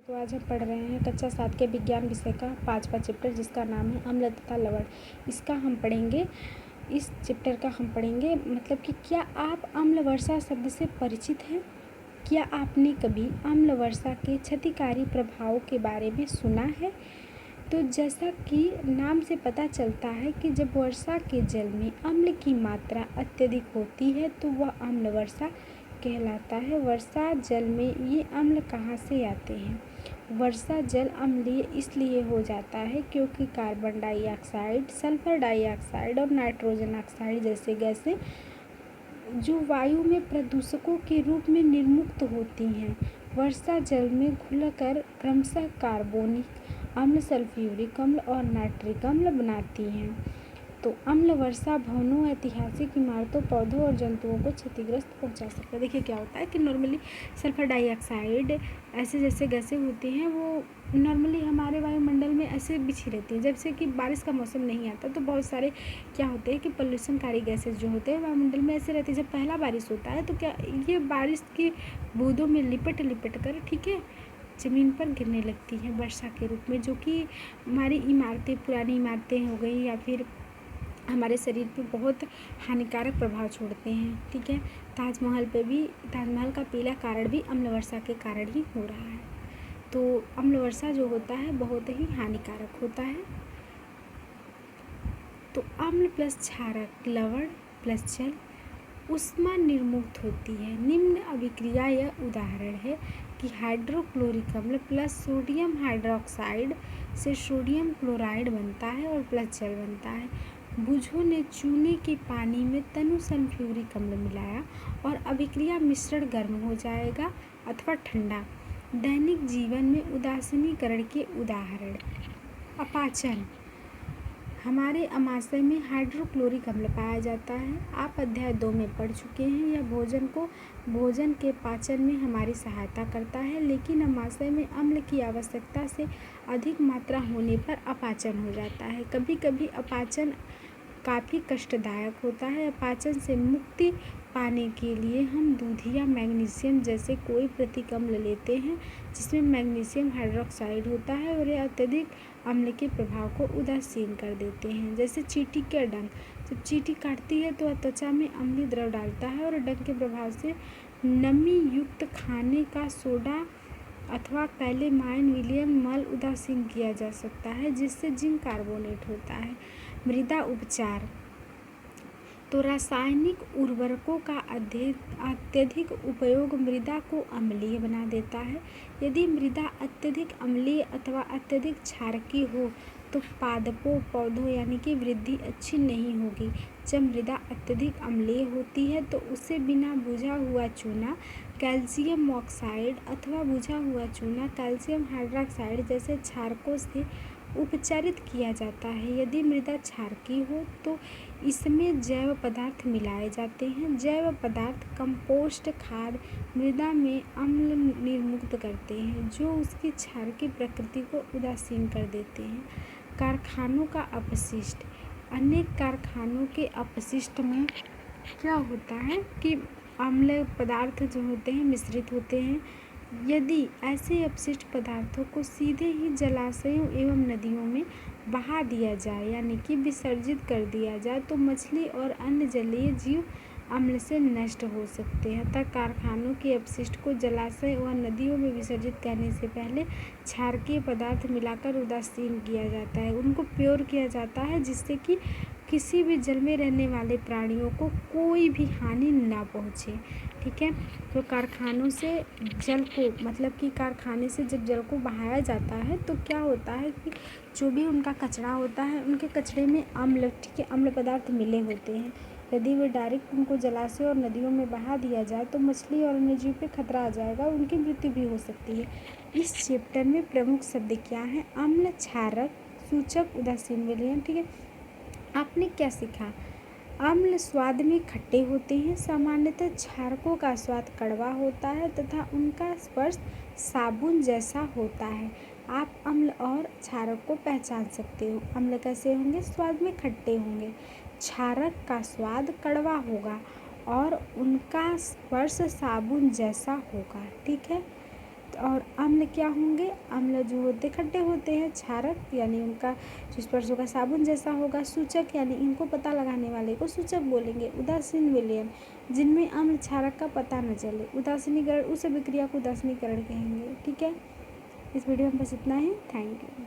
तो आज हम पढ़ रहे हैं कक्षा 7 के विज्ञान विषय का 5वां चैप्टर, जिसका नाम है अम्ल तथा लवण। इसका हम पढ़ेंगे इस चैप्टर का हम पढ़ेंगे मतलब कि क्या आप अम्ल वर्षा शब्द से परिचित हैं? क्या आपने कभी अम्ल वर्षा के क्षतिकारी प्रभावों के बारे में सुना है? तो जैसा कि नाम से पता चलता है कि जब वर्षा के जल में अम्ल की मात्रा अत्यधिक होती है तो वह अम्ल वर्षा कहलाता है। वर्षा जल में ये अम्ल कहाँ से आते हैं? वर्षा जल अम्लीय इसलिए हो जाता है क्योंकि कार्बन डाइऑक्साइड, सल्फर डाइऑक्साइड और नाइट्रोजन ऑक्साइड जैसे गैसें जो वायु में प्रदूषकों के रूप में निर्मुक्त होती हैं, वर्षा जल में घुलकर क्रमशः कार्बोनिक अम्ल, सल्फ्यूरिक अम्ल और नाइट्रिक अम्ल बनाती हैं। तो अम्ल वर्षा भवनों, ऐतिहासिक इमारतों, पौधों और जंतुओं को क्षतिग्रस्त पहुंचा सकता है। देखिए क्या होता है कि नॉर्मली सल्फर डाइऑक्साइड ऐसे जैसे गैसें होती हैं वो नॉर्मली हमारे वायुमंडल में ऐसे बिछी रहती हैं। जब से कि बारिश का मौसम नहीं आता तो बहुत सारे क्या होते हैं कि पॉल्यूशनकारी गैसेज जो होते हैं वायुमंडल में ऐसे रहती है। जब पहला बारिश होता है तो क्या ये बारिश की बूंदों में लिपट कर ठीक है ज़मीन पर गिरने लगती हैं वर्षा के रूप में, जो कि हमारी इमारतें, पुरानी इमारतें हो गई या फिर हमारे शरीर पे बहुत हानिकारक प्रभाव छोड़ते हैं। ठीक है, ताजमहल का पीला कारण भी अम्ल वर्षा के कारण ही हो रहा है। तो अम्ल वर्षा जो होता है बहुत ही हानिकारक होता है। तो अम्ल प्लस क्षारक, लवण प्लस जल ऊष्मा निर्मुक्त होती है। निम्न अभिक्रिया यह उदाहरण है कि हाइड्रोक्लोरिक अम्ल प्लस सोडियम हाइड्रोक्साइड से सोडियम क्लोराइड बनता है और प्लस जल बनता है। बुझो ने चूने के पानी में तनु सल्फ्यूरिक अम्ल मिलाया और अभिक्रिया मिश्रण गर्म हो जाएगा अथवा ठंडा। दैनिक जीवन में उदासीनीकरण के उदाहरण: अपाचन, हमारे आमाशय में हाइड्रोक्लोरिक अम्ल पाया जाता है। आप अध्याय 2 में पढ़ चुके हैं। यह भोजन के पाचन में हमारी सहायता करता है, लेकिन आमाशय में अम्ल की आवश्यकता से अधिक मात्रा होने पर अपाचन हो जाता है। कभी कभी अपाचन काफ़ी कष्टदायक होता है। अपाचन से मुक्ति पाने के लिए हम दूध या मैग्नीशियम जैसे कोई प्रतीक अम्ल लेते हैं जिसमें मैग्नीशियम हाइड्रोक्साइड होता है और यह अत्यधिक अम्ल के प्रभाव को उदासीन कर देते हैं। जैसे चींटी का डंक, जब चींटी काटती है तो त्वचा में अम्लीय द्रव डालता है और डंक के प्रभाव से नमी युक्त खाने का सोडा अथवा कैलेमाइन विलियम मल उदासीन किया जा सकता है, जिससे जिंक कार्बोनेट होता है। मृदा उपचार, तो रासायनिक उर्वरकों का अत्यधिक उपयोग मृदा को अम्लीय बना देता है। यदि मृदा अत्यधिक अम्लीय अथवा अत्यधिक क्षारकीय हो तो पादपों, पौधों यानी कि वृद्धि अच्छी नहीं होगी। जब मृदा अत्यधिक अम्लीय होती है तो उसे बिना बुझा हुआ चूना कैल्शियम ऑक्साइड अथवा बुझा हुआ चूना कैल्शियम हाइड्रोक्साइड जैसे क्षारकों से उपचारित किया जाता है। यदि मृदा क्षारकीय हो तो इसमें जैव पदार्थ मिलाए जाते हैं। जैव पदार्थ कंपोस्ट खाद मृदा में अम्ल निर्मुक्त करते हैं जो उसकी क्षारकीय प्रकृति को उदासीन कर देते हैं। कारखानों का अपशिष्ट, अनेक कारखानों के अपशिष्ट में क्या होता है कि अम्ल पदार्थ जो होते हैं मिश्रित होते हैं। यदि ऐसे अपशिष्ट पदार्थों को सीधे ही जलाशयों एवं नदियों में बहा दिया जाए यानी कि विसर्जित कर दिया जाए तो मछली और अन्य जलीय जीव अम्ल से नष्ट हो सकते हैं। अतः कारखानों के अपशिष्ट को जलाशय व नदियों में विसर्जित करने से पहले क्षारकीय पदार्थ मिलाकर उदासीन किया जाता है, उनको प्योर किया जाता है, जिससे कि किसी भी जल में रहने वाले प्राणियों को कोई भी हानि ना पहुँचे। ठीक है, तो कारखानों से जल को मतलब कि कारखाने से जब जल को बहाया जाता है तो क्या होता है कि जो भी उनका कचरा होता है उनके कचरे में अम्ल, ठीक है, अम्ल पदार्थ मिले होते हैं। यदि वे डायरेक्ट उनको जलाशय और नदियों में बहा दिया जाए तो मछली और अन्य जीव पे खतरा आ जाएगा, उनकी मृत्यु भी हो सकती है। इस चैप्टर में प्रमुख शब्द क्या हैं? अम्ल, क्षारक, सूचक, उदासीन विलयन। ठीक है, आपने क्या सीखा? अम्ल स्वाद में खट्टे होते हैं। सामान्यतः क्षारकों का स्वाद कड़वा होता है तथा उनका स्पर्श साबुन जैसा होता है। आप अम्ल और क्षारक को पहचान सकते हो। अम्ल कैसे होंगे? स्वाद में खट्टे होंगे। क्षारक का स्वाद कड़वा होगा और उनका स्पर्श साबुन जैसा होगा। ठीक है, और अम्ल क्या होंगे? अम्ल जो होते खट्टे होते हैं। क्षारक यानी उनका जो स्पर्श होगा साबुन जैसा होगा। सूचक यानी इनको पता लगाने वाले को सूचक बोलेंगे। उदासीन विलयन जिनमें अम्ल क्षारक का पता न चले। उदासीनीकरण उस अभिक्रिया को उदासीनीकरण कहेंगे। ठीक है, इस वीडियो में बस इतना ही। Thank you.